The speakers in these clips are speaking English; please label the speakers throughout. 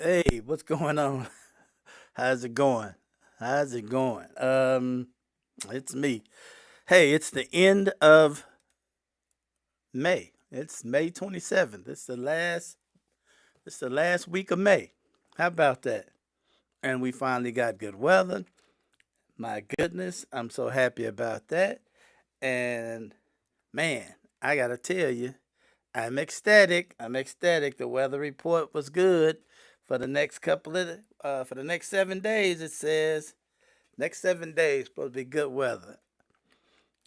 Speaker 1: Hey, what's going on? How's it going? How's it going? It's me. Hey, it's the end of May. It's May 27th. It's the last week of May. How about that? And we finally got good weather. My goodness, I'm so happy about that. And man, I gotta tell you, I'm ecstatic. I'm ecstatic. The weather report was good for the next 7 days. It says next 7 days supposed to be good weather.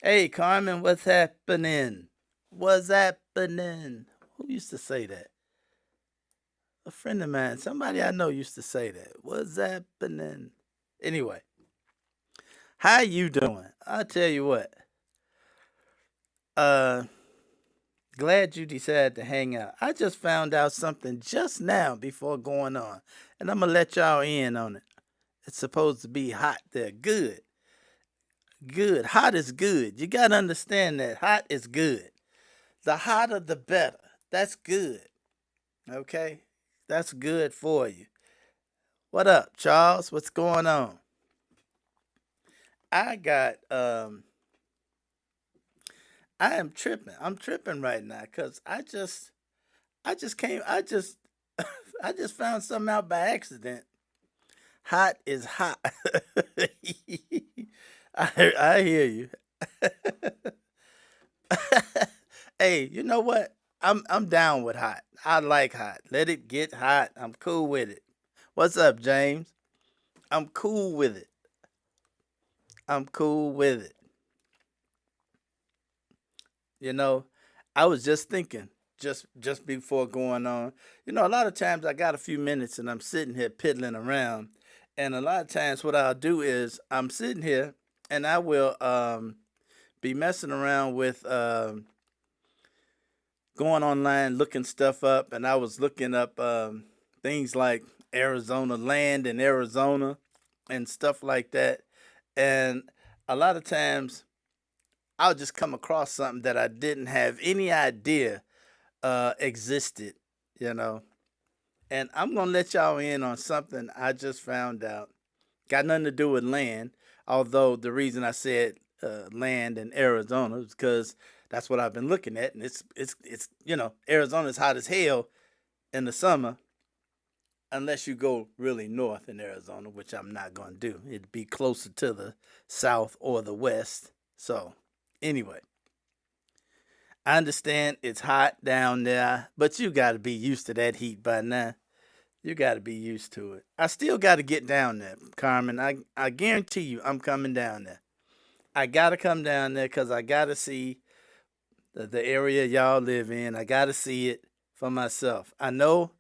Speaker 1: Hey, Carmen, what's happening? What's happening? Who used to say that? A friend of mine, somebody I know used to say that. What's happening? Anyway, how you doing? I'll tell you what. Uh, Glad you decided to hang out. I just found out something just now before going on, and I'm gonna let y'all in on it. It's supposed to be hot there. Good. Good. Hot is good. You gotta understand that. Hot is good. The hotter the better. That's good. Okay? That's good for you. What up, Charles? What's going on? I got I am tripping. I'm tripping right now because I just came I just I just found something out by accident. Hot is hot. I hear you. Hey, you know what? I'm down with hot. I like hot. Let it get hot. I'm cool with it. What's up, James? I'm cool with it. I'm cool with it. You know, I was just thinking just before going on. A lot of times I got a few minutes and I'm sitting here piddling around, and a lot of times what I'll do is I'm sitting here and I will be messing around with going online looking stuff up, and I was looking up things like Arizona land in Arizona and stuff like that. And a lot of times I'll just come across something that I didn't have any idea existed, you know. And I'm gonna let y'all in on something I just found out. Got nothing to do with land, although the reason I said land in Arizona is because that's what I've been looking at, and it's Arizona's hot as hell in the summer, unless you go really north in Arizona, which I'm not gonna do. It'd be closer to the south or the west. So anyway, I understand it's hot down there, but you got to be used to that heat by now. You got to be used to it. I still got to get down there, Carmen. I guarantee you, I'm coming down there. I got to come down there because I got to see the area y'all live in. I got to see it for myself. I know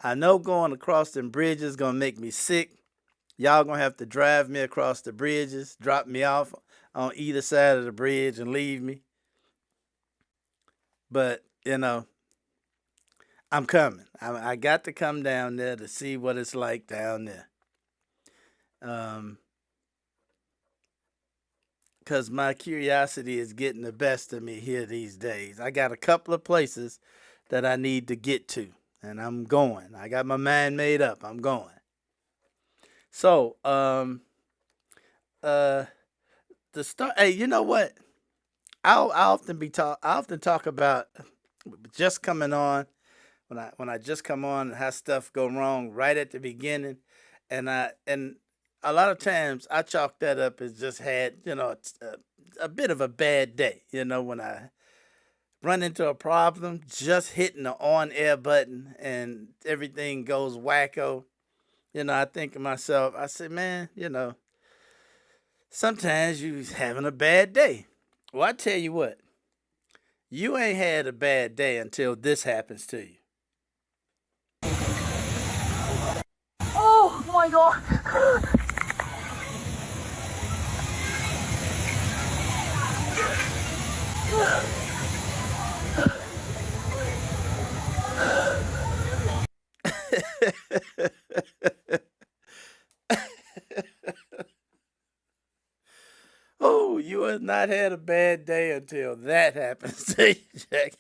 Speaker 1: going across them bridges gonna make me sick. Y'all gonna have to drive me across the bridges, drop me off on either side of the bridge, and leave me. But I'm coming. I got to come down there to see what it's like down there. Um, Cause my curiosity is getting the best of me here these days. I got a couple of places that I need to get to, and I'm going. I got my mind made up. I'm going. So, uh, the start. Hey, you know what? I often talk about just coming on when I just come on and how stuff go wrong right at the beginning, and a lot of times I chalk that up as just had a bit of a bad day. When I run into a problem, just hitting the on air button and everything goes wacko. I think to myself, I say, man, sometimes you having a bad day. Well, I tell you what, you ain't had a bad day until this happens to you.
Speaker 2: Oh my god.
Speaker 1: Oh, you have not had a bad day until that happens to you, Jack.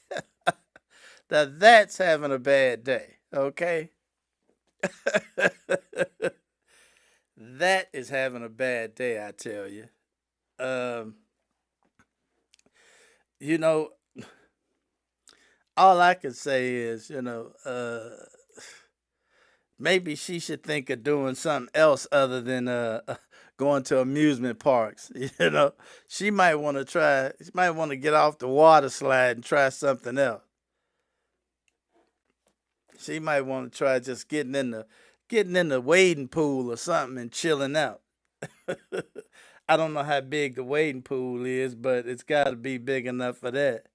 Speaker 1: Now that's having a bad day, okay? That is having a bad day, I tell you. Um, you know, all I can say is, maybe she should think of doing something else other than going to amusement parks. She might want to try. She might want to get off the water slide and try something else. She might want to try just getting in the wading pool or something and chilling out. I don't know how big the wading pool is, but it's got to be big enough for that.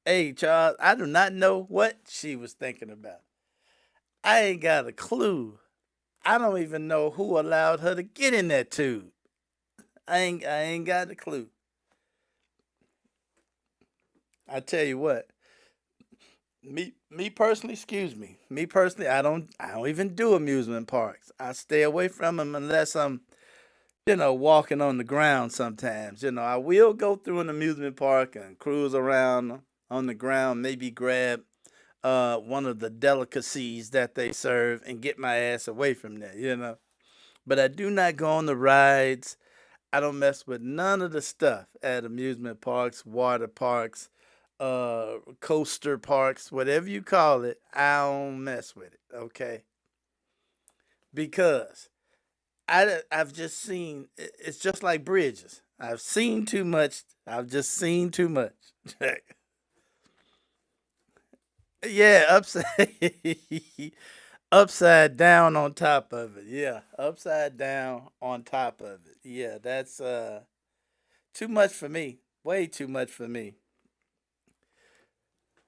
Speaker 1: Hey, Charles, I do not know what she was thinking about. I ain't got a clue. I don't even know who allowed her to get in that tube. I ain't got a clue. I tell you what, me personally, excuse me. Me personally, I don't even do amusement parks. I stay away from them unless I'm walking on the ground sometimes. I will go through an amusement park and cruise around on the ground, maybe grab one of the delicacies that they serve and get my ass away from there. But I do not go on the rides. I don't mess with none of the stuff at amusement parks, water parks, coaster parks, whatever you call it. I don't mess with it, okay? Because I've just seen it's just like bridges. I've seen too much. I've just seen too much. Yeah, upside upside down on top of it. Yeah, upside down on top of it. Yeah, that's too much for me. Way too much for me.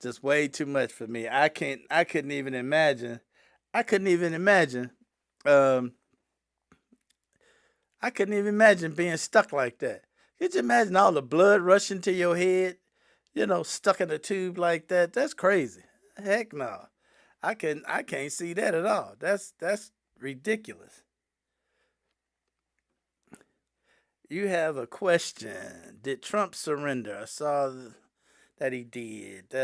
Speaker 1: Just way too much for me. I couldn't even imagine. I couldn't even imagine um I couldn't even imagine being stuck like that. Could you imagine all the blood rushing to your head? Stuck in a tube like that. That's crazy. Heck no. I can't see that at all. That's ridiculous. You have a question. Did Trump surrender? I saw that he did.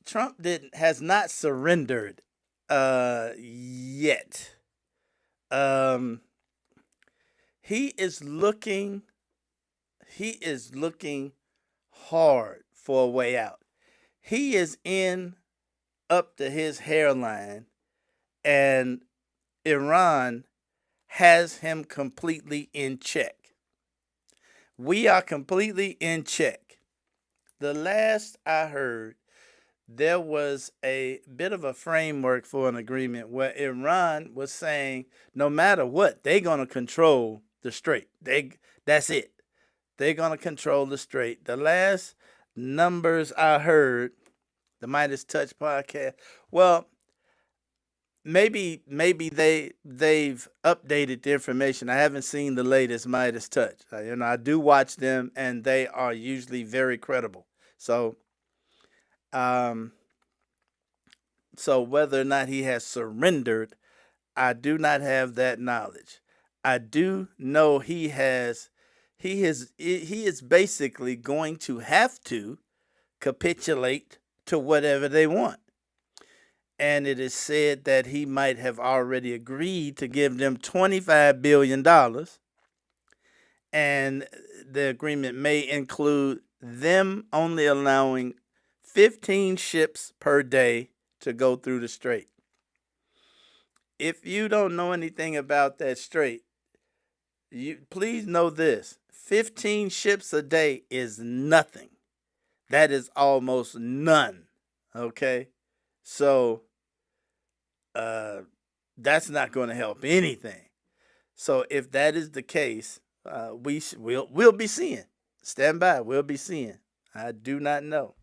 Speaker 1: Trump didn't has not surrendered yet. Um he is looking he is looking hard for a way out. He is in up to his hairline, and Iran has him completely in check. We are completely in check. The last I heard, there was a bit of a framework for an agreement where Iran was saying no matter what, they're gonna control the strait. That's it. They're gonna control the strait. The last numbers I heard, the Midas Touch podcast. Well, maybe they've updated the information. I haven't seen the latest Midas Touch. I do watch them, and they are usually very credible. So um, so whether or not he has surrendered, I do not have that knowledge. I do know he is basically going to have to capitulate to whatever they want. And it is said that he might have already agreed to give them $25 billion, and the agreement may include them only allowing 15 ships per day to go through the strait. If you don't know anything about that strait, you please know this: 15 ships a day is nothing. That is almost none. Okay, so uh, that's not going to help anything. So if that is the case, we'll be seeing. Stand by. We'll be seeing. I do not know.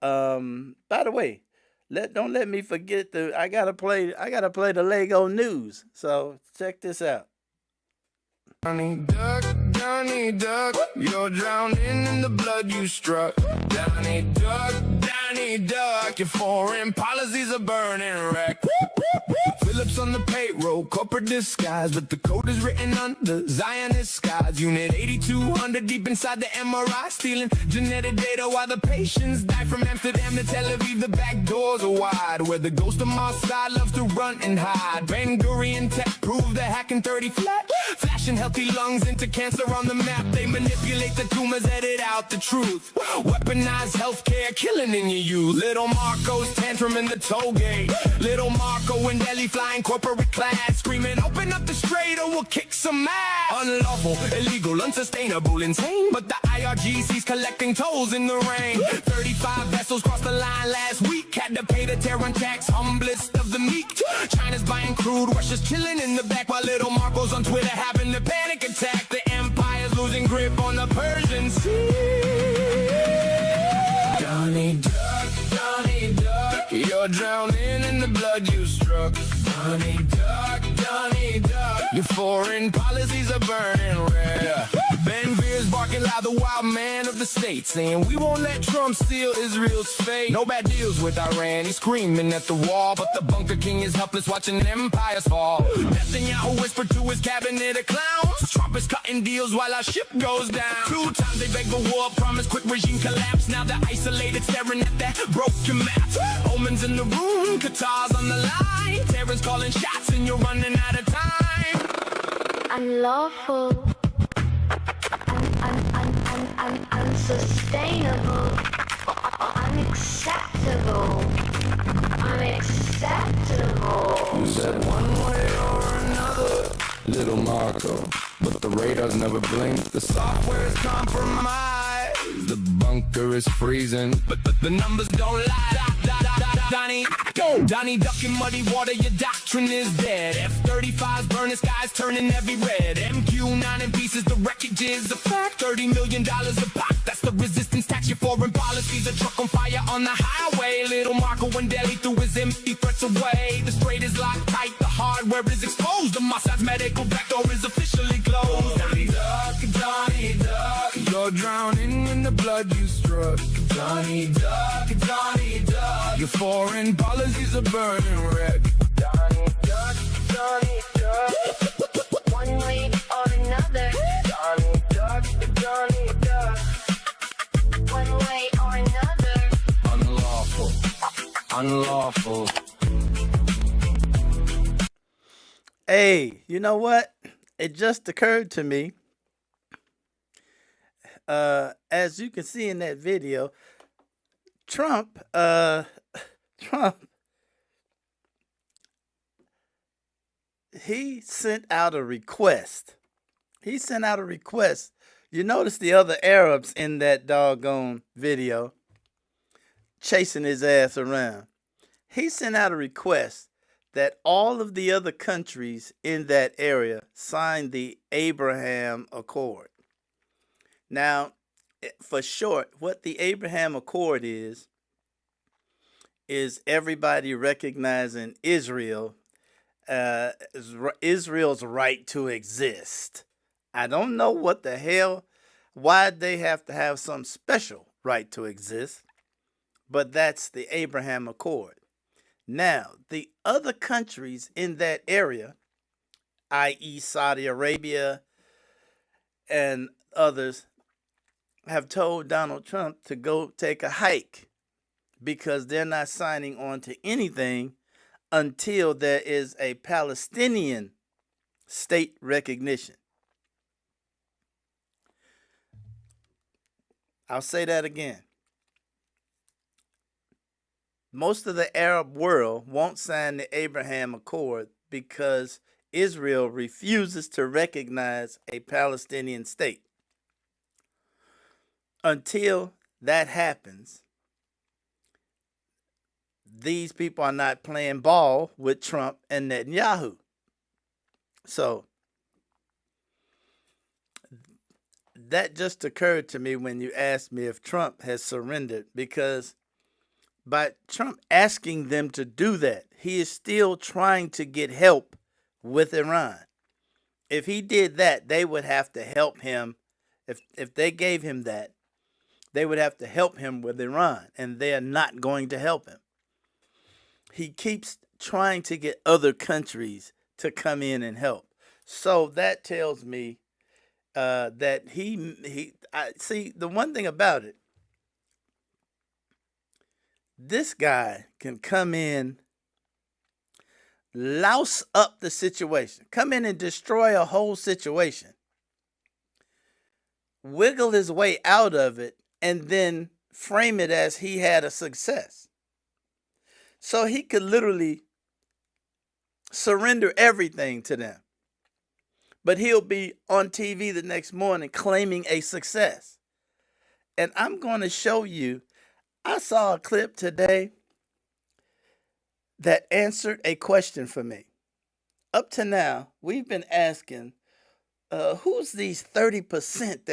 Speaker 1: By the way, don't let me forget the. I gotta play the Lego news. So check this out.
Speaker 2: Johnny Duck, you're drowning in the blood you struck. Johnny Duck, your foreign policies are burning wreck. Phillips on the payroll, corporate disguise, but the code is written under Zionist skies. Unit 8200 deep inside the MRI, stealing genetic data while the patients die. From Amsterdam to Tel Aviv, the back doors are wide, where the ghost of Mossad loves to run and hide. Ben Gurion tech proved the hack in 30 flat, flashing healthy lungs into cancer on the map. They manipulate the tumors, edit out the truth, weaponize healthcare, killing in your youth. Little Marco's tantrum in the toll gate, little Marco in Delhi flying corporate class, screaming open up the strait or we'll kick some ass. Unlawful, illegal, unsustainable, insane, but the IRGC's collecting tolls in the rain. 35 vessels crossed the line last week, had to pay the Terran tax, humblest of the meek. China's buying crude, Russia's chilling in the back, while little Marco's on Twitter having a panic attack. The empire's losing grip on the Persian Sea. Donnie Duck, Donnie Duck, you're drowning in the blood you struck. Donnie Duck, Donnie Duck, your foreign policies are burning red. Ben Gvir's barking loud, the wild man of the state, saying we won't let Trump steal Israel's fate. No bad deals with Iran, he's screaming at the wall, but the Bunker King is helpless watching empires fall. Netanyahu whispered to his cabinet of clowns, Trump is cutting deals while our ship goes down. 2 times they beg for war, promise quick regime collapse. Now they're isolated, staring at that broken map. Omens in the room, Qatar's on the line, Terror's calling shots and you're running out of time.
Speaker 3: Unlawful, unsustainable, unacceptable, unacceptable.
Speaker 2: You said one way or another, little Marco, but the radars never blink. The software is compromised, the bunker is freezing, but the numbers don't lie. Donnie, go! Donnie Duck in muddy water, your doctrine is dead. F-35s burning skies, turning every red. MQ-9 in pieces, the wreckage is a fact. $30 million a pop, that's the resistance tax. Your foreign policies, a truck on fire on the highway. Little Marco in Delhi threw his empty threats away. The strait is locked tight, the hardware is exposed. The Mossad's medical backdoor is officially closed. Donnie Duck, Donnie Duck, you're drowning in the blood you struck. Donnie Duck, Donnie Duck, your foreign policies are burning red.
Speaker 3: Donnie Duck, Donnie Duck, one way or another. Donnie Duck, Donnie Duck, one way or another.
Speaker 2: Unlawful, unlawful.
Speaker 1: Hey, you know what? It just occurred to me. As you can see in that video, Trump, he sent out a request. He sent out a request. You notice the other Arabs in that doggone video chasing his ass around. He sent out a request that all of the other countries in that area sign the Abraham Accord. Now, for short, what the Abraham Accord is everybody recognizing Israel's right to exist. I don't know what the hell, why they have to have some special right to exist, but that's the Abraham Accord. Now, the other countries in that area, i.e. Saudi Arabia and others, have told Donald Trump to go take a hike because they're not signing on to anything until there is a Palestinian state recognition. I'll say that again. Most of the Arab world won't sign the Abraham Accord because Israel refuses to recognize a Palestinian state. Until that happens, these people are not playing ball with Trump and Netanyahu. So that just occurred to me when you asked me if Trump has surrendered, because by Trump asking them to do that, he is still trying to get help with Iran. If he did that, they would have to help him. If they gave him that, they would have to help him with Iran, and they are not going to help him. He keeps trying to get other countries to come in and help. So that tells me that I see the one thing about it. This guy can come in, louse up the situation, come in and destroy a whole situation, wiggle his way out of it, and then frame it as he had a success. So he could literally surrender everything to them. But he'll be on TV the next morning claiming a success. And I'm going to show you, I saw a clip today that answered a question for me. Up to now, we've been asking, who's these 30%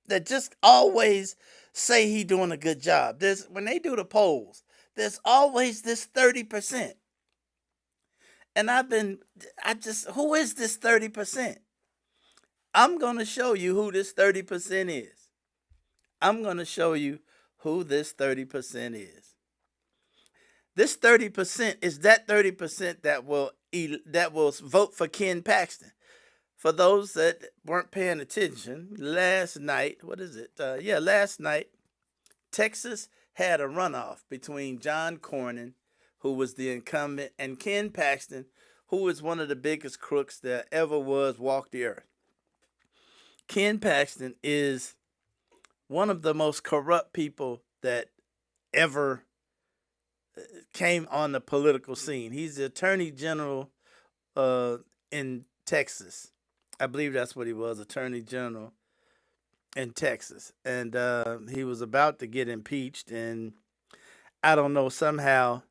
Speaker 1: that just always say he doing a good job? When they do the polls, there's always this 30%. And who is this 30%? I'm going to show you who this 30% is. I'm going to show you who this 30% is. This 30% is that 30% that will vote for Ken Paxton. For those that weren't paying attention, last night, last night, Texas had a runoff between John Cornyn, who was the incumbent, and Ken Paxton, who was one of the biggest crooks that ever walked the earth. Ken Paxton is one of the most corrupt people that ever came on the political scene. He's the attorney general in Texas. I believe that's what he was, attorney general in Texas. And he was about to get impeached, and I don't know, somehow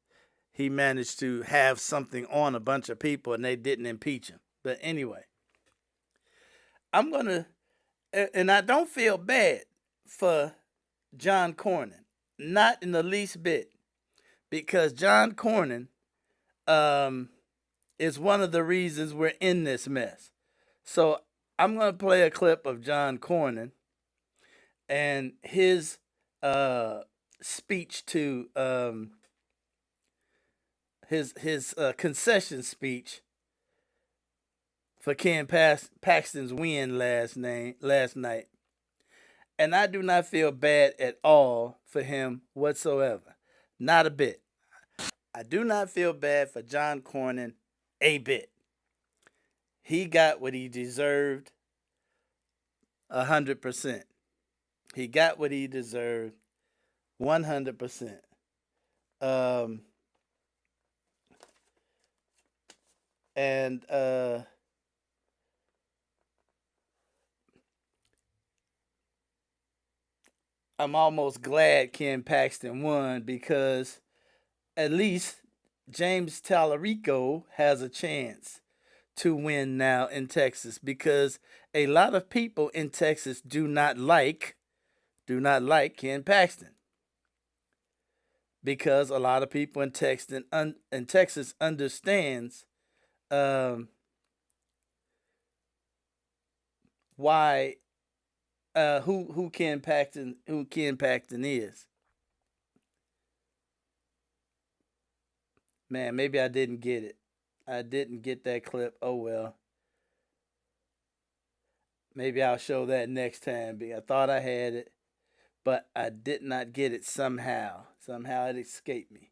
Speaker 1: he managed to have something on a bunch of people and they didn't impeach him. But anyway, and I don't feel bad for John Cornyn, not in the least bit, because John Cornyn is one of the reasons we're in this mess. So I'm going to play a clip of John Cornyn and his speech to his concession speech for Ken Paxton's win last night. And I do not feel bad at all for him whatsoever. Not a bit. I do not feel bad for John Cornyn a bit. He got what he deserved 100%. He got what he deserved 100%. And I'm almost glad Ken Paxton won, because at least James Tallarico has a chance to win now in Texas, because a lot of people in Texas do not like Ken Paxton, because a lot of people in Texas understands why who Ken Paxton is. Man, maybe I didn't get it. I didn't get that clip. Oh well. Maybe I'll show that next time. I thought I had it, but I did not get it somehow. Somehow it escaped me.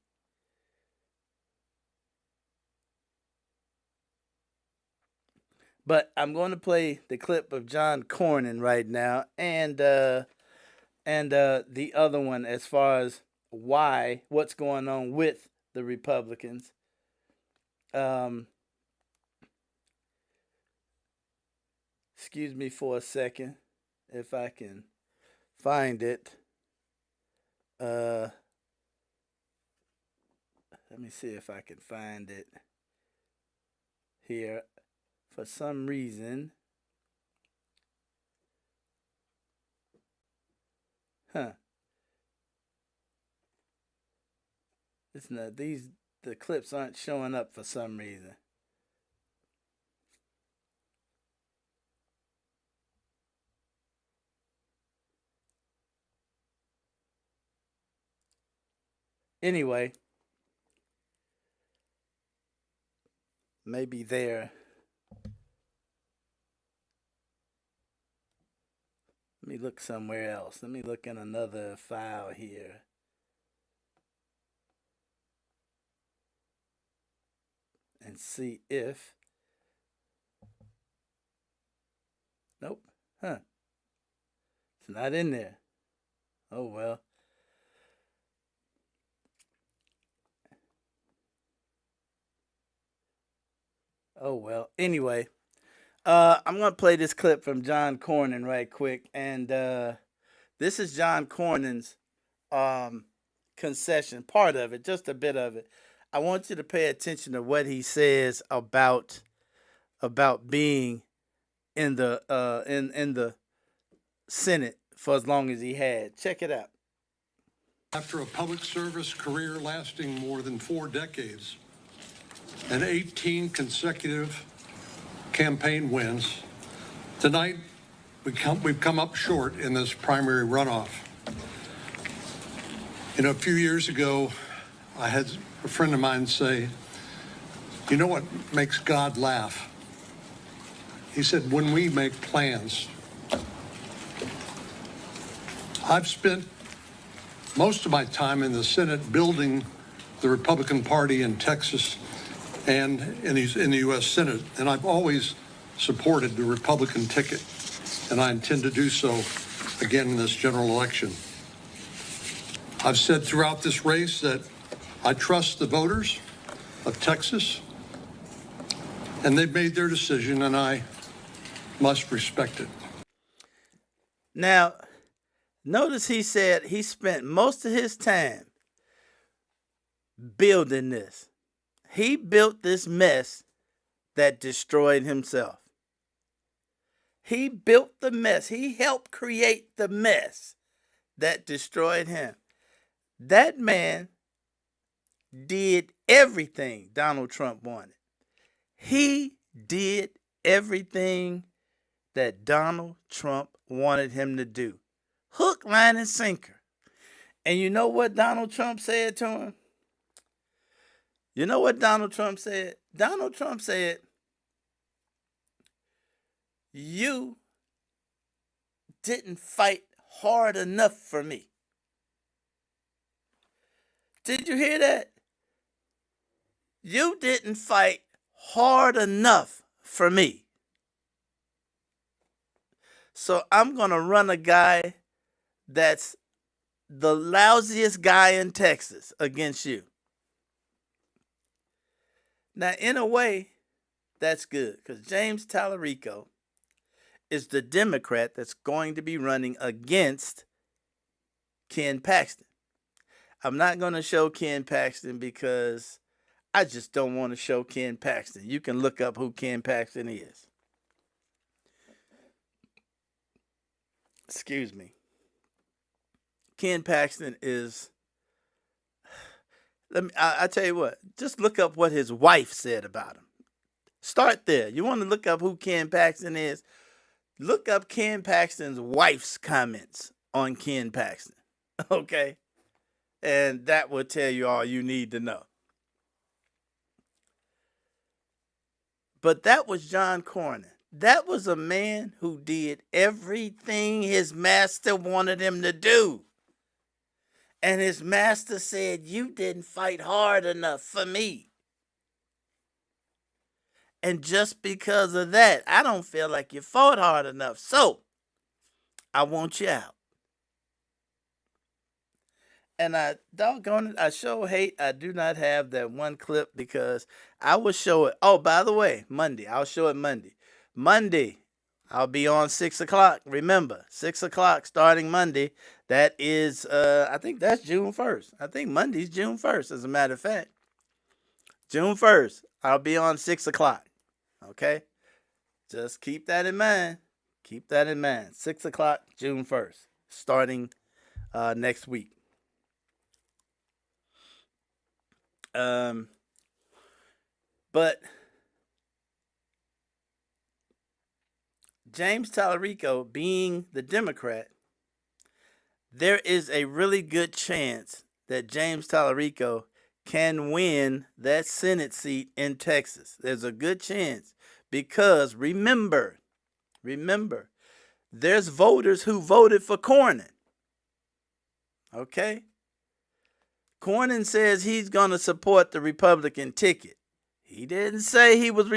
Speaker 1: But I'm going to play the clip of John Cornyn right now, and the other one, as far as what's going on with the Republicans. Excuse me for a second, if I can find it. Let me see if I can find it here. For some reason, it's not, the clips aren't showing up for some reason. Anyway, maybe there. Let me look somewhere else. Let me look in another file here. And see if. Nope. Huh. It's not in there. Oh well. Oh well. Anyway, I'm gonna play this clip from John Cornyn right quick, and this is John Cornyn's um, concession, part of it, just a bit of it. I want you to pay attention to what he says about being in the Senate for as long as he had. Check it out.
Speaker 4: After a public service career lasting more than 4 decades and 18 consecutive campaign wins, tonight we've come up short in this primary runoff. You know, a few years ago, I had a friend of mine say, "You know what makes God laugh?" He said, "When we make plans." I've spent most of my time in the Senate building the Republican Party in Texas and in the U.S. Senate, and I've always supported the Republican ticket, and I intend to do so again in this general election. I've said throughout this race that I trust the voters of Texas, and they've made their decision, and I must respect it.
Speaker 1: Now, notice he said he spent most of his time building this. He built this mess that destroyed himself. He built the mess. He helped create the mess that destroyed him. That man did everything Donald Trump wanted. He did everything that Donald Trump wanted him to do. Hook, line, and sinker. And you know what Donald Trump said to him? You know what Donald Trump said? Donald Trump said, "You didn't fight hard enough for me." Did you hear that? You didn't fight hard enough for me. So I'm going to run a guy that's the lousiest guy in Texas against you. Now, in a way, that's good because James Tallarico is the Democrat that's going to be running against Ken Paxton. I'm not going to show Ken Paxton because I just don't want to show Ken Paxton. You can look up who Ken Paxton is. Excuse me. Ken Paxton is, I tell you what, just look up what his wife said about him. Start there. You want to look up who Ken Paxton is? Look up Ken Paxton's wife's comments on Ken Paxton. Okay? And that will tell you all you need to know. But that was John Cornyn. That was a man who did everything his master wanted him to do. And his master said, "You didn't fight hard enough for me." And just because of that, I don't feel like you fought hard enough. So, I want you out. And I doggone it, I sure hate I do not have that one clip because I will show it. Oh, by the way, Monday. I'll show it Monday. Monday, I'll be on 6 o'clock. Remember, 6 o'clock starting Monday. That is, I think that's June 1st. I think Monday's June 1st, as a matter of fact. June 1st, I'll be on 6 o'clock. Okay? Just keep that in mind. Keep that in mind. 6 o'clock, June 1st, starting next week. But James Tallarico being the Democrat, there is a really good chance that James Tallarico can win that Senate seat in Texas. There's a good chance because remember, there's voters who voted for Cornyn. Okay? Cornyn says he's going to support the Republican ticket. He didn't say he was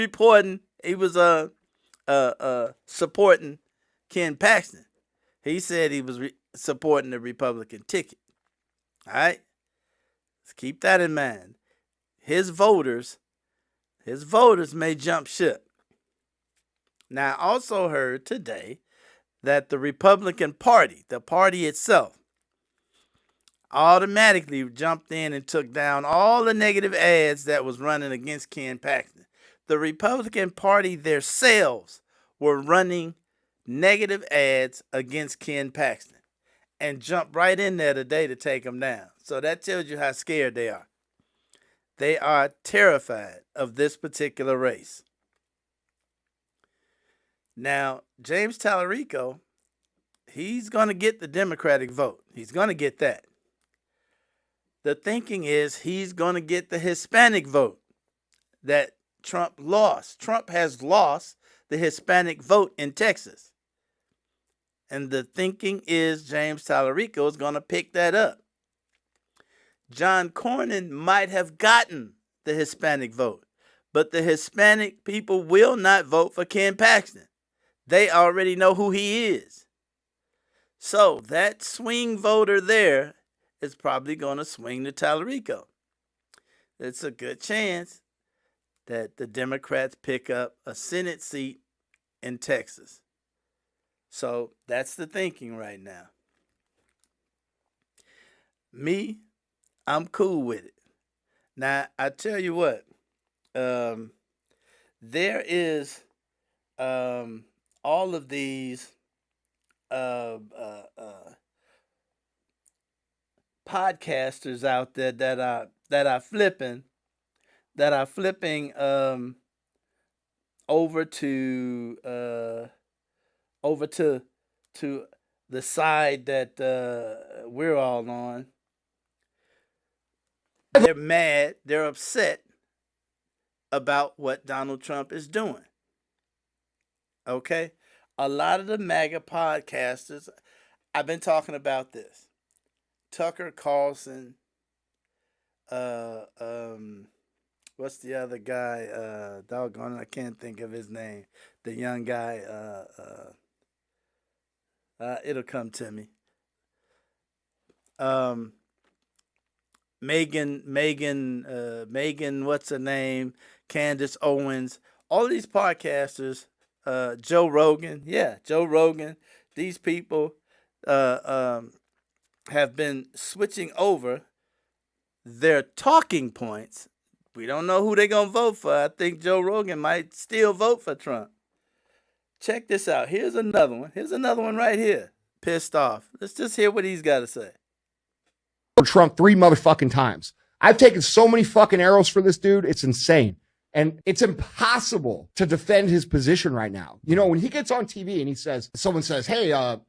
Speaker 1: supporting Ken Paxton. He said he was supporting the Republican ticket. All right? Let's keep that in mind. His voters may jump ship. Now, I also heard today that the Republican Party, the party itself, automatically jumped in and took down all the negative ads that was running against Ken Paxton. The Republican Party themselves were running negative ads against Ken Paxton and jumped right in there today to take him down. So that tells you how scared they are. They are terrified of this particular race. Now, James Tallarico, he's going to get the Democratic vote. He's going to get that. The thinking is he's going to get the Hispanic vote that Trump lost. Trump has lost the Hispanic vote in Texas. And the thinking is James Tallarico is going to pick that up. John Cornyn might have gotten the Hispanic vote, but the Hispanic people will not vote for Ken Paxton. They already know who he is. So that swing voter there is probably going to swing to Tallarico. It's a good chance that the Democrats pick up a Senate seat in Texas. So that's the thinking right now. Me, I'm cool with it. Now, I tell you what, there is all of these podcasters out there that are flipping over to the side that we're all on. They're mad, they're upset about what Donald Trump is doing. Okay? A lot of the MAGA podcasters, I've been talking about this. Tucker Carlson, what's the other guy? Doggone it, I can't think of his name. The young guy, it'll come to me. Megan, what's her name? Candace Owens. All these podcasters, Joe Rogan. These people have been switching over their talking points. We don't know who they're going to vote for. I think Joe Rogan might still vote for Trump. Check this out. Here's another one. Here's another one right here. Pissed off. Let's just hear what he's got to say.
Speaker 5: Trump 3 motherfucking times. I've taken so many fucking arrows for this dude. It's insane. And it's impossible to defend his position right now. You know, when he gets on TV and he says, someone says, hey, are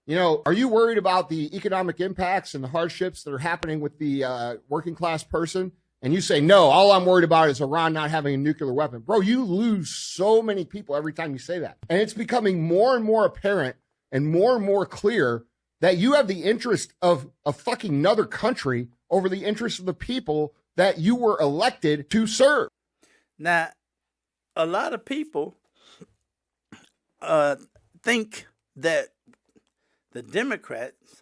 Speaker 5: you worried about the economic impacts and the hardships that are happening with the working class person? And you say, no, all I'm worried about is Iran not having a nuclear weapon. Bro, you lose so many people every time you say that. And it's becoming more and more apparent and more clear that you have the interest of a fucking another country over the interest of the people that you were elected to serve.
Speaker 1: Now, a lot of people think that the Democrats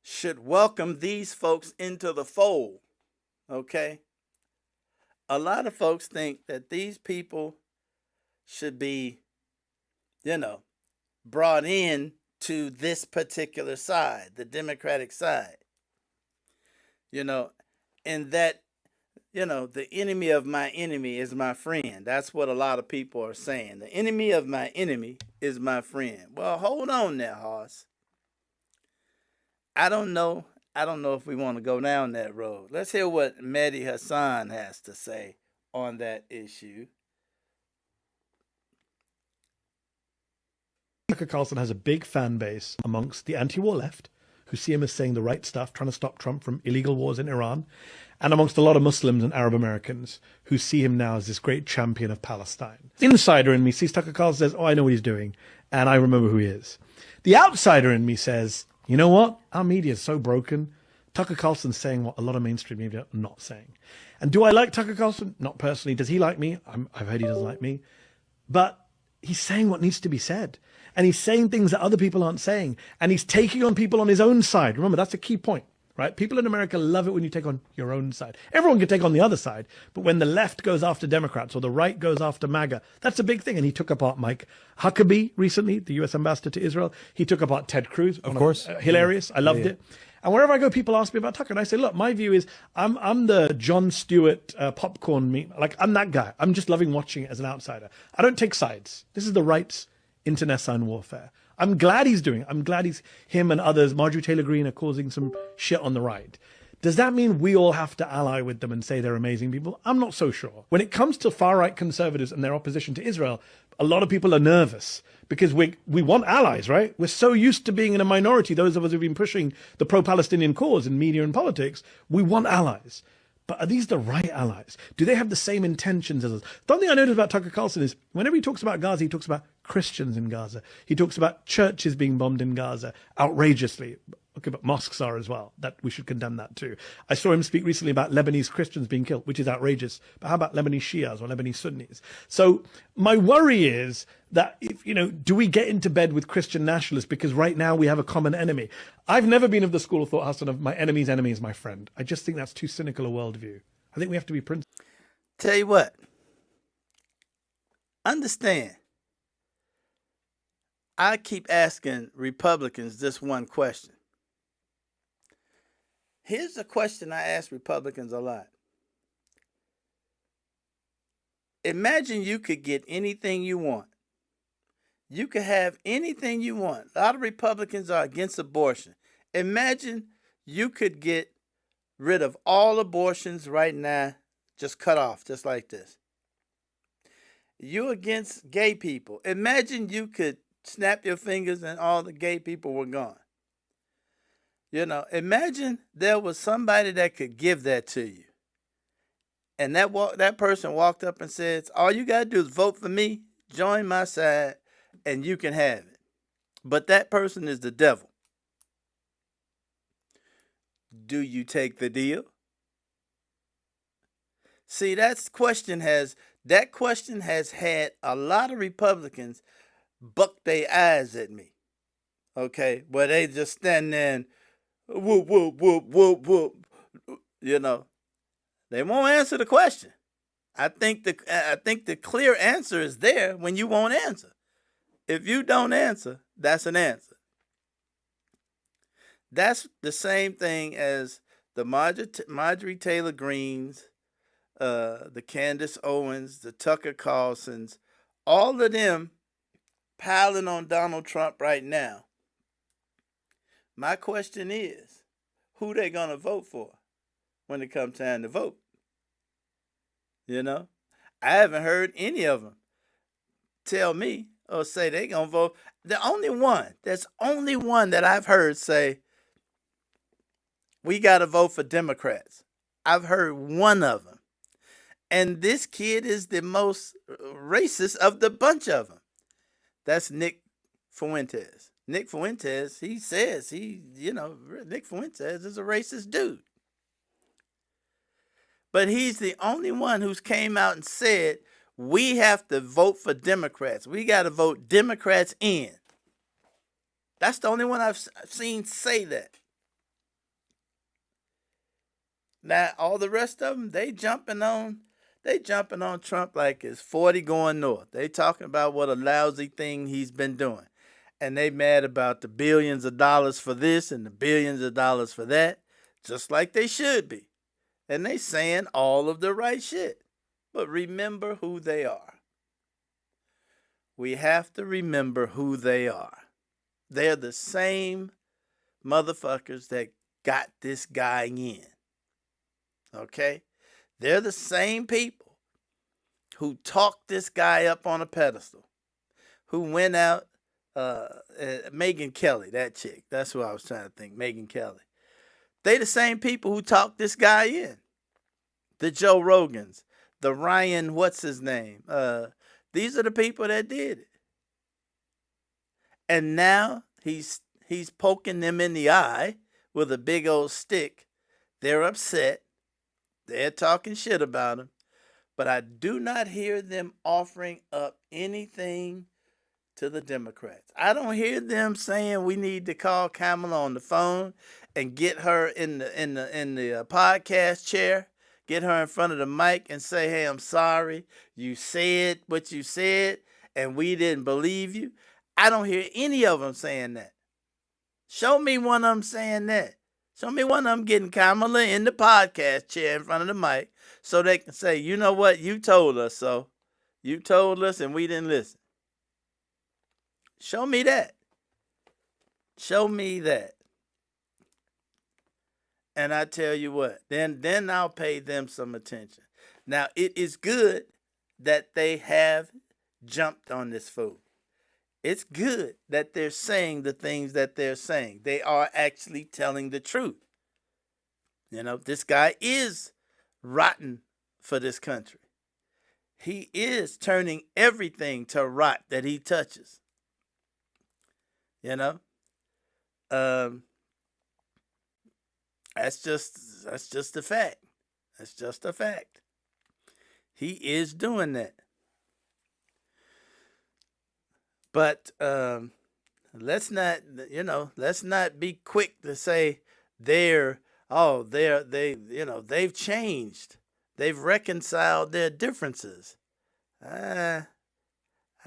Speaker 1: should welcome these folks into the fold, okay? A lot of folks think that these people should be, brought in to this particular side, the Democratic side. And that, the enemy of my enemy is my friend. That's what a lot of people are saying. The enemy of my enemy is my friend. Well, hold on there, Hoss. I don't know if we want to go down that road. Let's hear what Mehdi Hassan has to say on that issue.
Speaker 6: Tucker Carlson has a big fan base amongst the anti-war left, who see him as saying the right stuff, trying to stop Trump from illegal wars in Iran, and amongst a lot of Muslims and Arab Americans who see him now as this great champion of Palestine. The insider in me sees Tucker Carlson, says, oh, I know what he's doing, and I remember who he is. The outsider in me says, you know what? Our media is so broken. Tucker Carlson's saying what a lot of mainstream media are not saying. And do I like Tucker Carlson? Not personally. Does he like me? I've heard he doesn't like me. But he's saying what needs to be said. And he's saying things that other people aren't saying. And he's taking on people on his own side. Remember, that's a key point, right? People in America love it when you take on your own side. Everyone can take on the other side. But when the left goes after Democrats or the right goes after MAGA, that's a big thing. And he took apart Mike Huckabee recently, the U.S. ambassador to Israel. He took apart Ted Cruz.
Speaker 7: Of course.
Speaker 6: Hilarious. I loved it. And wherever I go, people ask me about Tucker. And I say, look, my view is I'm the Jon Stewart popcorn meme. Like, I'm that guy. I'm just loving watching it as an outsider. I don't take sides. This is the right's internecine warfare. I'm glad he's doing it. I'm glad him and others, Marjorie Taylor Greene, are causing some shit on the right. Does that mean we all have to ally with them and say they're amazing people? I'm not so sure. When it comes to far-right conservatives and their opposition to Israel, a lot of people are nervous because we want allies, right? We're so used to being in a minority, those of us who've been pushing the pro-Palestinian cause in media and politics. We want allies. But are these the right allies? Do they have the same intentions as us? The only thing I noticed about Tucker Carlson is whenever he talks about Gaza, he talks about Christians in Gaza. He talks about churches being bombed in Gaza outrageously. Okay, but mosques are as well. That we should condemn that too. I saw him speak recently about Lebanese Christians being killed, which is outrageous. But how about Lebanese Shias or Lebanese Sunnis? So my worry is that if, do we get into bed with Christian nationalists because right now we have a common enemy? I've never been of the school of thought, Hassan, of my enemy's enemy is my friend. I just think that's too cynical a worldview. I think we have to be principled.
Speaker 1: Tell you what, understand, I keep asking Republicans this one question. Here's a question I ask Republicans a lot. Imagine you could get anything you want. You could have anything you want. A lot of Republicans are against abortion. Imagine you could get rid of all abortions right now, just cut off, just like this. You're against gay people. Imagine you could snap your fingers and all the gay people were gone. Imagine there was somebody that could give that to you. And that person walked up and says, all you got to do is vote for me, join my side, and you can have it. But that person is the devil. Do you take the deal? See, that question has had a lot of Republicans buck their eyes at me. Okay? Where they just stand there and whoop, whoop, whoop, whoop, whoop. They won't answer the question. I think the clear answer is there when you won't answer. If you don't answer, that's an answer. That's the same thing as the Marjorie Taylor Greenes, the Candace Owens, the Tucker Carlsons, all of them piling on Donald Trump right now. My question is, who they gonna vote for when it comes time to vote? I haven't heard any of them tell me or say they gonna vote. There's only one that I've heard say, we gotta vote for Democrats. I've heard one of them. And this kid is the most racist of the bunch of them. That's Nick Fuentes. Nick Fuentes, he says Nick Fuentes is a racist dude. But he's the only one who's came out and said, we have to vote for Democrats. We got to vote Democrats in. That's the only one I've seen say that. Now, all the rest of them, they jumping on Trump like it's 40 going north. They talking about what a lousy thing he's been doing. And they mad about the billions of dollars for this and the billions of dollars for that, just like they should be. And they saying all of the right shit. But remember who they are. We have to remember who they are. They're the same motherfuckers that got this guy in. Okay? They're the same people who talked this guy up on a pedestal, who went out Megan Kelly, that chick. That's who I was trying to think. Megan Kelly. They the same people who talked this guy in. The Joe Rogans, the Ryan, what's his name? These are the people that did it. And now he's poking them in the eye with a big old stick. They're upset. They're talking shit about him. But I do not hear them offering up anything to the Democrats. I don't hear them saying we need to call Kamala on the phone and get her in the podcast chair, get her in front of the mic and say, "Hey, I'm sorry. You said what you said and we didn't believe you." I don't hear any of them saying that. Show me one of them saying that. Show me one of them getting Kamala in the podcast chair in front of the mic so they can say, "You know what? You told us so. You told us and we didn't listen." Show me that. Show me that. And I tell you what, then I'll pay them some attention. Now, it is good that they have jumped on this fool. It's good that they're saying the things that they're saying. They are actually telling the truth. You know, this guy is rotten for this country. He is turning everything to rot that he touches. You know? That's just a fact. That's just a fact. He is doing that. But let's not be quick to say they've changed. They've reconciled their differences.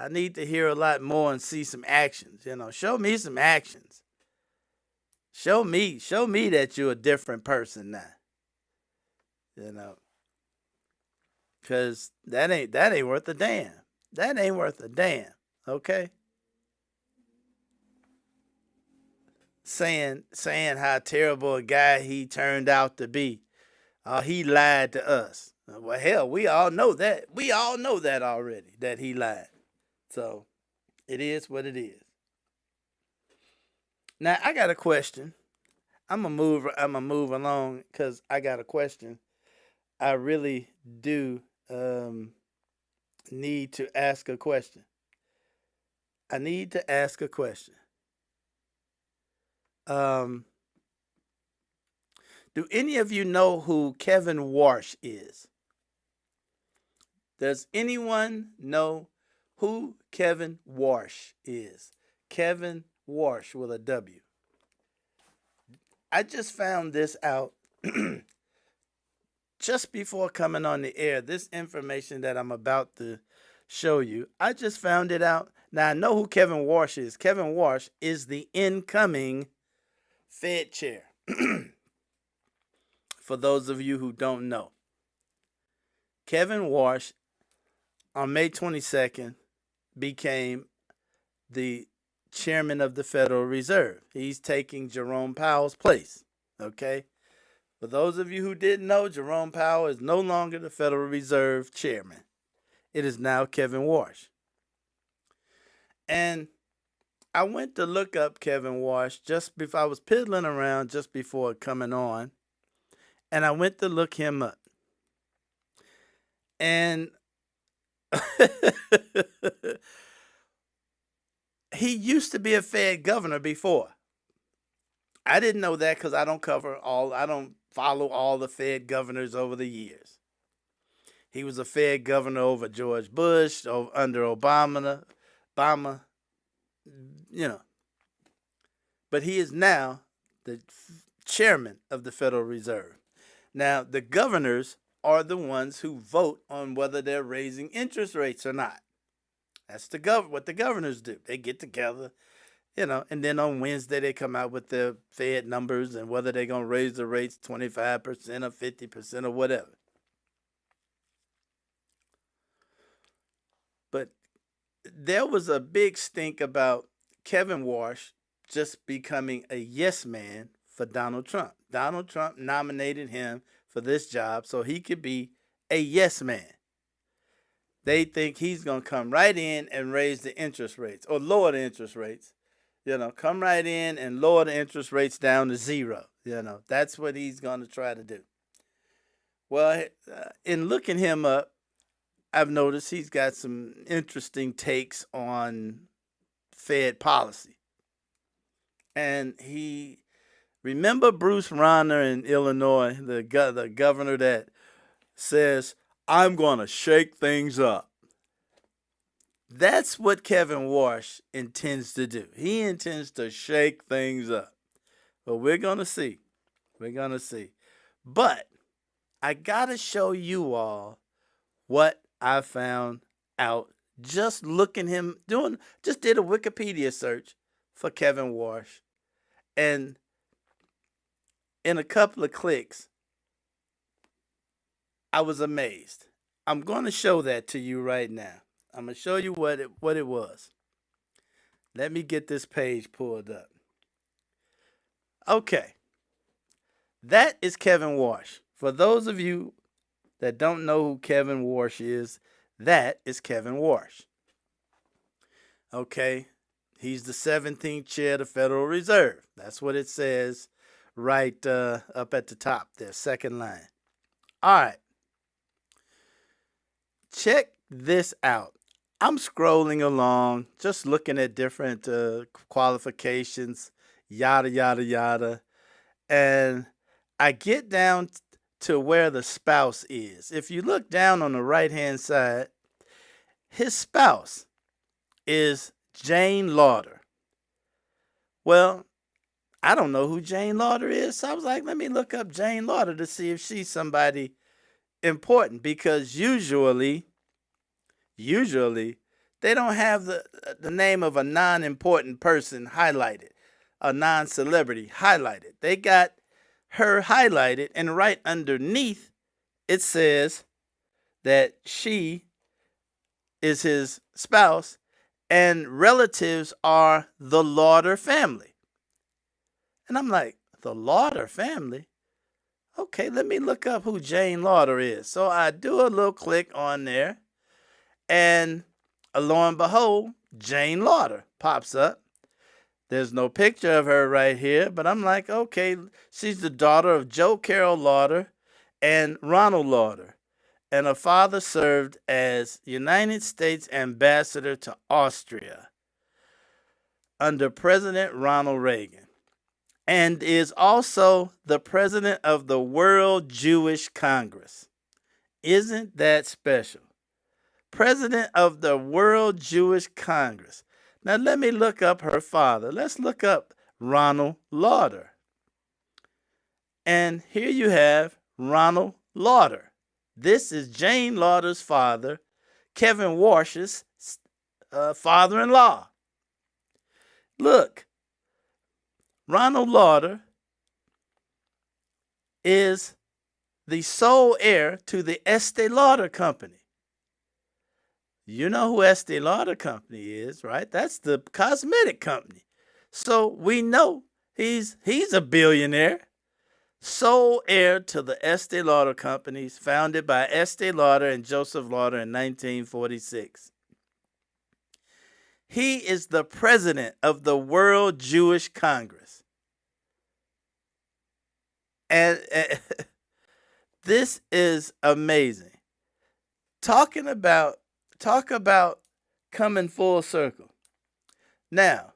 Speaker 1: I need to hear a lot more and see some actions. Show me some actions. Show me that you're a different person now. Cause that ain't worth a damn. That ain't worth a damn. Okay. Saying how terrible a guy he turned out to be. He lied to us. Well, hell, we all know that. We all know that already, that he lied. So it is what it is. Now I got a question. I'm gonna move along because I got a question. I really do need to ask a question. I need to ask a question. Do any of you know who Kevin Warsh is? Does anyone know who Kevin Warsh is? Kevin Warsh with a W. I just found this out just before coming on the air. This information that I'm about to show you, I just found it out. Now, I know who Kevin Warsh is. Kevin Warsh is the incoming Fed chair. For those of you who don't know, Kevin Warsh on May 22nd became the chairman of the Federal Reserve. He's taking Jerome Powell's place. Okay? For those of you who didn't know, Jerome Powell is no longer the Federal Reserve chairman. It is now Kevin Warsh. And I went to look up Kevin Warsh just before I was piddling around just before coming on. And I went to look him up. And he used to be a Fed governor before. I didn't know that because I don't follow all the Fed governors over the years. He was a Fed governor over George Bush, under Obama, But he is now the chairman of the Federal Reserve. Now, the governors are the ones who vote on whether they're raising interest rates or not. That's what the governors do. They get together, and then on Wednesday they come out with their Fed numbers and whether they're going to raise the rates 25% or 50% or whatever. But there was a big stink about Kevin Warsh just becoming a yes man for Donald Trump. Donald Trump nominated him for this job so he could be a yes man. They think he's going to come right in and raise the interest rates or lower the interest rates. Come right in and lower the interest rates down to zero. That's what he's going to try to do. Well, in looking him up, I've noticed he's got some interesting takes on Fed policy. And remember Bruce Rauner in Illinois, the governor that says, I'm going to shake things up. That's what Kevin Warsh intends to do. He intends to shake things up. But we're going to see. We're going to see. But I got to show you all what I found out just looking just did a Wikipedia search for Kevin Warsh. And in a couple of clicks, I was amazed. I'm going to show that to you right now. I'm going to show you what it was. Let me get this page pulled up. Okay. That is Kevin Warsh. For those of you that don't know who Kevin Warsh is, that is Kevin Warsh. Okay. He's the 17th chair of the Federal Reserve. That's what it says right up at the top there, second line. All right. Check this out. I'm scrolling along, just looking at different qualifications, yada, yada, yada. And I get down to where the spouse is. If you look down on the right-hand side, his spouse is Jane Lauder. Well, I don't know who Jane Lauder is, so I was like, let me look up Jane Lauder to see if she's somebody important, because usually they don't have the name of a non-important person highlighted, a non-celebrity highlighted. They got her highlighted, and right underneath it says that she is his spouse and relatives are the Lauder family. And I'm like, the Lauder family? Okay, let me look up who Jane Lauder is. So I do a little click on there, and lo and behold, Jane Lauder pops up. There's no picture of her right here, but I'm like, okay, she's the daughter of Joe Carroll Lauder and Ronald Lauder. And her father served as United States ambassador to Austria under President Ronald Reagan, and is also the president of the World Jewish Congress. Isn't that special? President of the World Jewish Congress. Now let me look up her father. Let's look up Ronald Lauder. And here you have Ronald Lauder. This is Jane Lauder's father, Kevin Warsh's father-in-law. Look, Ronald Lauder is the sole heir to the Estee Lauder Company. You know who Estee Lauder Company is, right? That's the cosmetic company. So we know he's a billionaire. Sole heir to the Estee Lauder Companies, founded by Estee Lauder and Joseph Lauder in 1946. He is the president of the World Jewish Congress. And this is amazing. Talk about coming full circle. Now,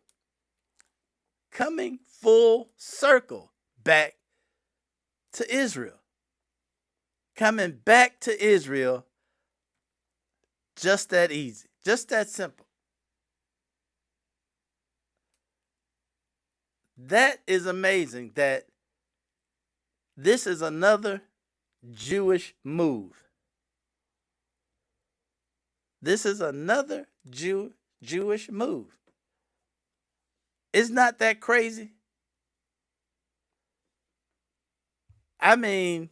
Speaker 1: coming full circle back to Israel. Coming back to Israel, just that easy, just that simple. That is amazing that this is another Jewish move. This is another Jewish move. It's not that crazy. I mean,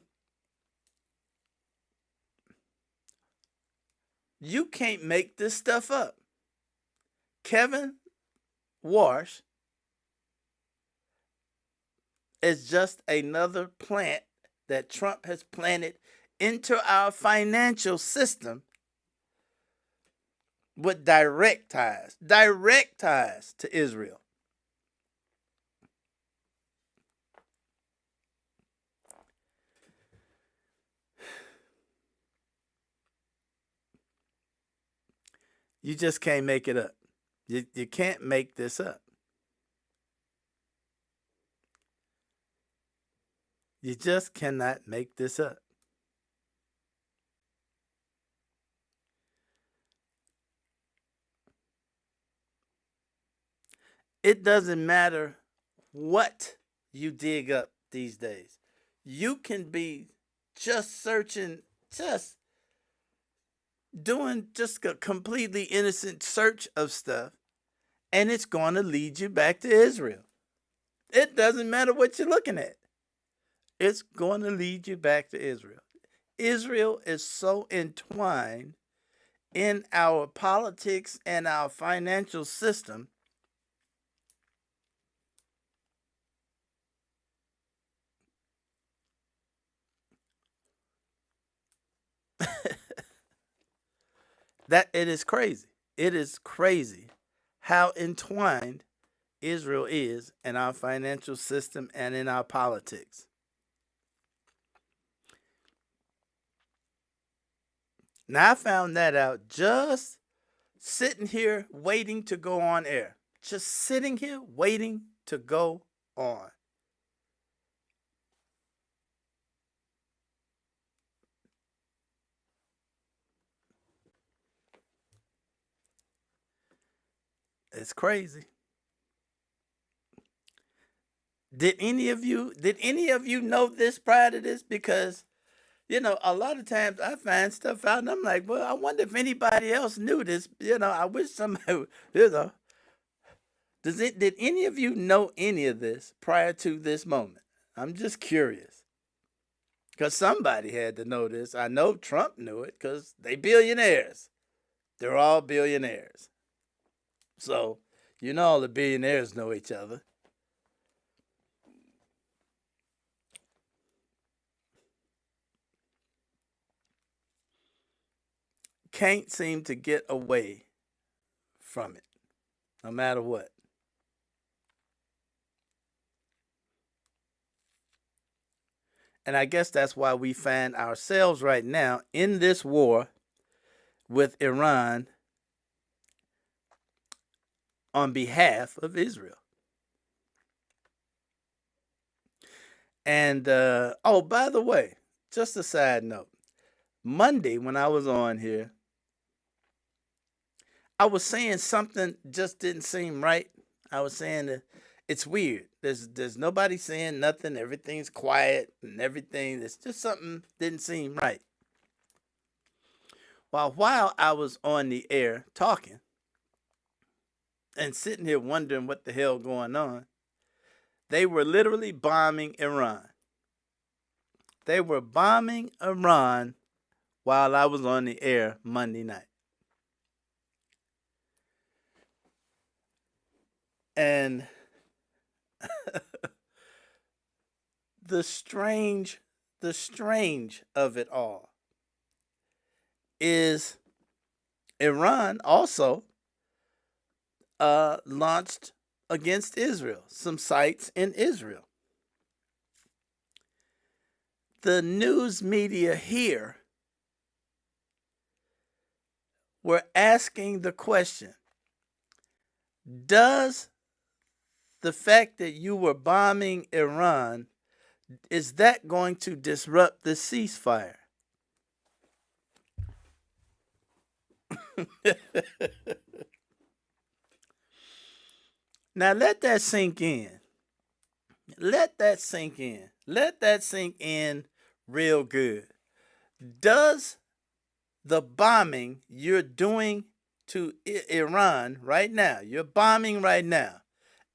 Speaker 1: you can't make this stuff up. Kevin Warsh is just another plant that Trump has planted into our financial system with direct ties to Israel. You just can't make it up. You can't make this up. You just cannot make this up. It doesn't matter what you dig up these days. You can be just searching, just doing just a completely innocent search of stuff, and it's going to lead you back to Israel. It doesn't matter what you're looking at. It's going to lead you back to Israel. Israel is so entwined in our politics and our financial system that it is crazy. It is crazy how entwined Israel is in our financial system and in our politics. Now, I found that out just sitting here waiting to go on air. Just sitting here waiting to go on. It's crazy. Did any of you know this prior to this? Because a lot of times I find stuff out and I'm like, well, I wonder if anybody else knew this. I wish somebody, did any of you know any of this prior to this moment? I'm just curious. Because somebody had to know this. I know Trump knew it because they billionaires. They're all billionaires. So, all the billionaires know each other. Can't seem to get away from it, no matter what. And I guess that's why we find ourselves right now in this war with Iran on behalf of Israel. And, by the way, just a side note. Monday, when I was on here, I was saying something just didn't seem right. I was saying that it's weird. There's nobody saying nothing. Everything's quiet and everything. It's just something didn't seem right. While I was on the air talking and sitting here wondering what the hell going on, they were literally bombing Iran. They were bombing Iran while I was on the air Monday night. And the strange of it all is Iran also launched against Israel, some sites in Israel. The news media here were asking the question, does the fact that you were bombing Iran, is that going to disrupt the ceasefire? Now let that sink in. Let that sink in. Let that sink in real good. Does the bombing you're doing to Iran right now, you're bombing right now,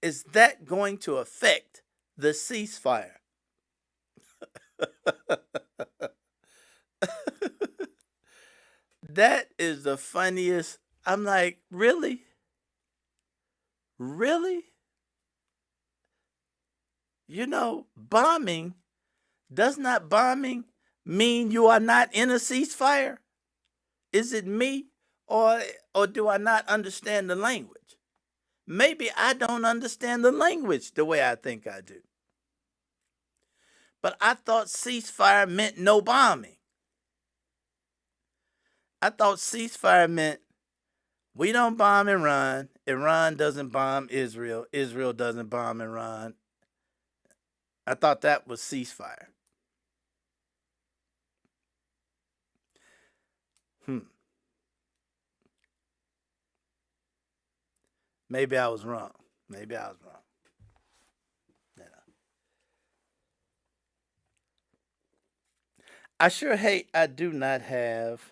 Speaker 1: is that going to affect the ceasefire? That is the funniest. I'm like, really? Really? Bombing, does not bombing mean you are not in a ceasefire? Is it me? Or Or do I not understand the language? Maybe I don't understand the language the way I think I do. But I thought ceasefire meant no bombing. I thought ceasefire meant we don't bomb Iran. Iran doesn't bomb Israel. Israel doesn't bomb Iran. I thought that was ceasefire. Maybe I was wrong. Maybe I was wrong. You know. I sure hate I do not have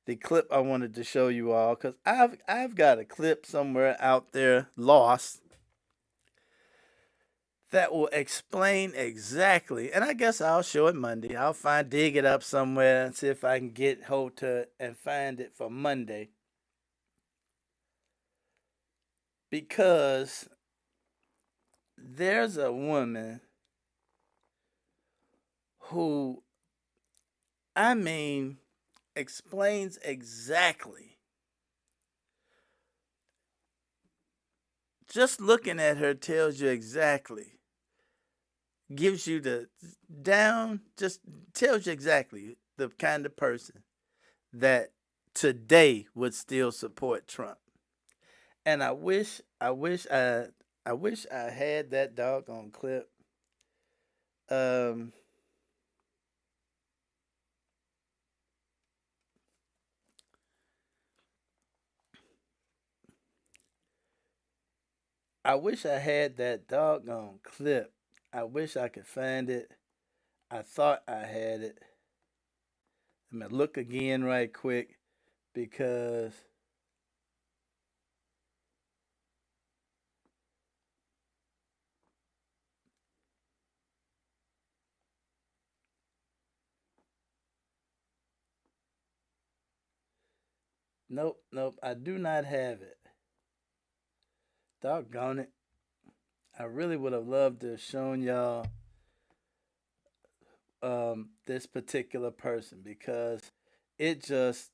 Speaker 1: the clip I wanted to show you all, because I've got a clip somewhere out there lost that will explain exactly, and I guess I'll show it Monday. I'll dig it up somewhere and see if I can get hold to it and find it for Monday. Because there's a woman who, I mean, explains exactly. Just looking at her tells you exactly. Gives you the down, just tells you exactly the kind of person that today would still support Trump. And I wish I had that doggone clip. I wish I had that doggone clip. I wish I could find it. I thought I had it. I'm gonna look again right quick because nope, I do not have it. Doggone it. I really would have loved to have shown y'all this particular person, because it just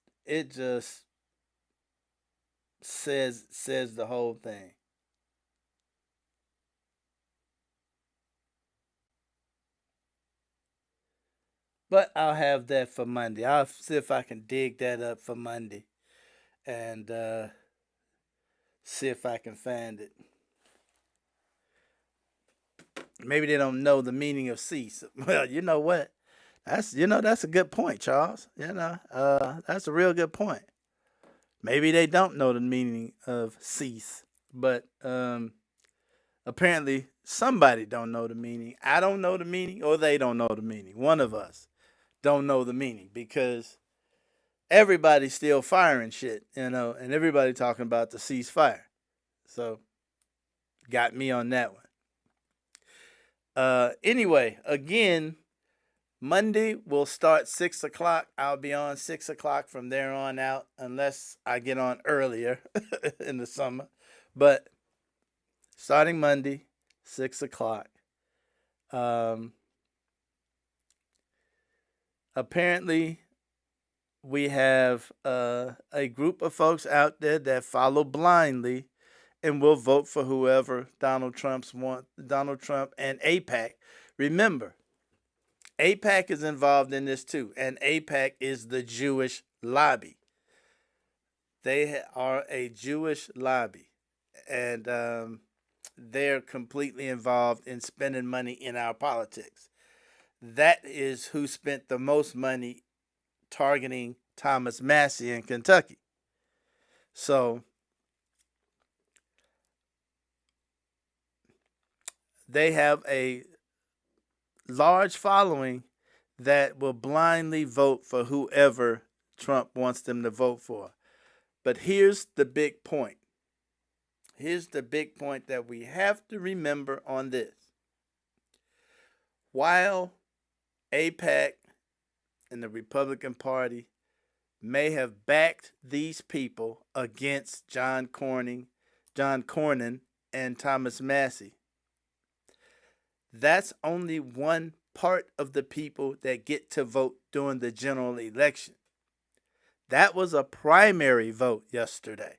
Speaker 1: says the whole thing. But I'll have that for Monday. I'll see if I can dig that up for Monday and see if I can find it. Maybe they don't know the meaning of cease. Well, you know what? That's a good point, Charles. That's a real good point. Maybe they don't know the meaning of cease, but apparently somebody don't know the meaning. I don't know the meaning, or they don't know the meaning. One of us don't know the meaning, because everybody's still firing shit, and everybody talking about the ceasefire. So, got me on that one. Anyway, again, Monday will start 6 o'clock. I'll be on 6 o'clock from there on out, unless I get on earlier in the summer. But starting Monday, 6 o'clock. Apparently, we have a group of folks out there that follow blindly and will vote for whoever Donald Trump and AIPAC. Remember, AIPAC is involved in this too, and AIPAC is the Jewish lobby. They are a Jewish lobby, and they're completely involved in spending money in our politics. That is who spent the most money targeting Thomas Massie in Kentucky. So they have a large following that will blindly vote for whoever Trump wants them to vote for. But here's the big point. Here's the big point that we have to remember on this. While AIPAC and the Republican Party may have backed these people against John Cornyn, and Thomas Massie, that's only one part of the people that get to vote during the general election. That was a primary vote yesterday.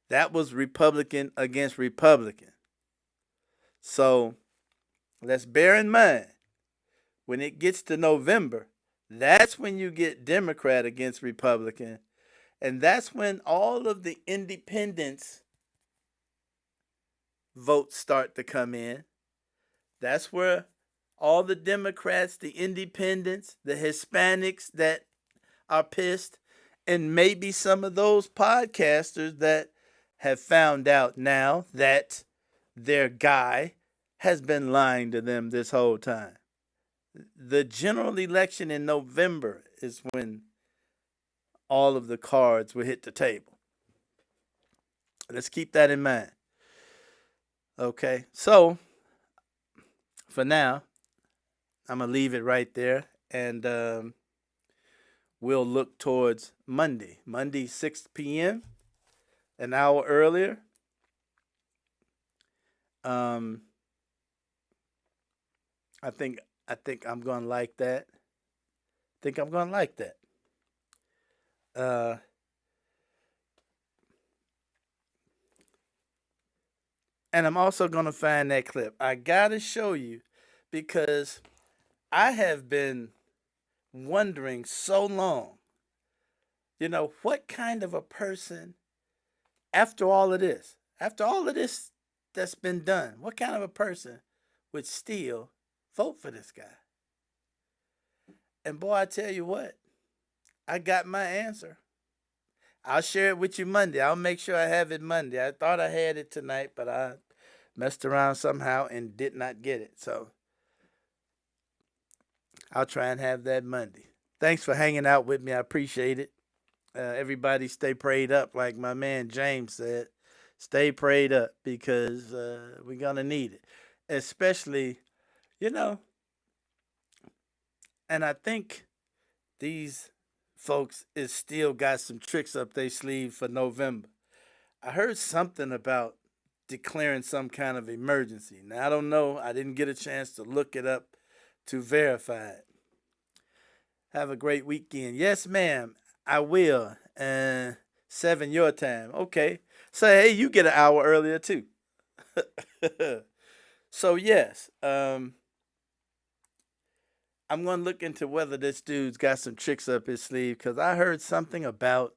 Speaker 1: That was Republican against Republican. So let's bear in mind, when it gets to November, that's when you get Democrat against Republican. And that's when all of the independents votes start to come in. That's where all the Democrats, the independents, the Hispanics that are pissed, and maybe some of those podcasters that have found out now that their guy has been lying to them this whole time. The general election in November is when all of the cards will hit the table. Let's keep that in mind. Okay, so for now, I'm going to leave it right there, and we'll look towards Monday. Monday, 6 p.m., an hour earlier. I think I'm going to like that. And I'm also going to find that clip. I got to show you because I have been wondering so long, what kind of a person, after all of this that's been done, what kind of a person would still vote for this guy? And boy, I tell you what, I got my answer. I'll share it with you Monday. I'll make sure I have it Monday. I thought I had it tonight, but I messed around somehow and did not get it. So I'll try and have that Monday. Thanks for hanging out with me. I appreciate it. Everybody stay prayed up, like my man James said. Stay prayed up because we're going to need it. Especially, and I think these folks is still got some tricks up their sleeve for November. I heard something about declaring some kind of emergency. Now, I don't know. I didn't get a chance to look it up to verify it. Have a great weekend. Yes, ma'am, I will. 7 your time. Okay. So, hey, you get an hour earlier, too. So, yes, I'm going to look into whether this dude's got some tricks up his sleeve because I heard something about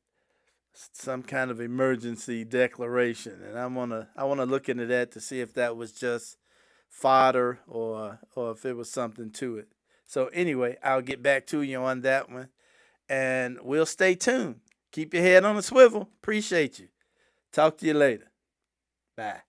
Speaker 1: some kind of emergency declaration, and I want to look into that to see if that was just fodder or if it was something to it. So anyway, I'll get back to you on that one, and we'll stay tuned. Keep your head on a swivel. Appreciate you. Talk to you later. Bye.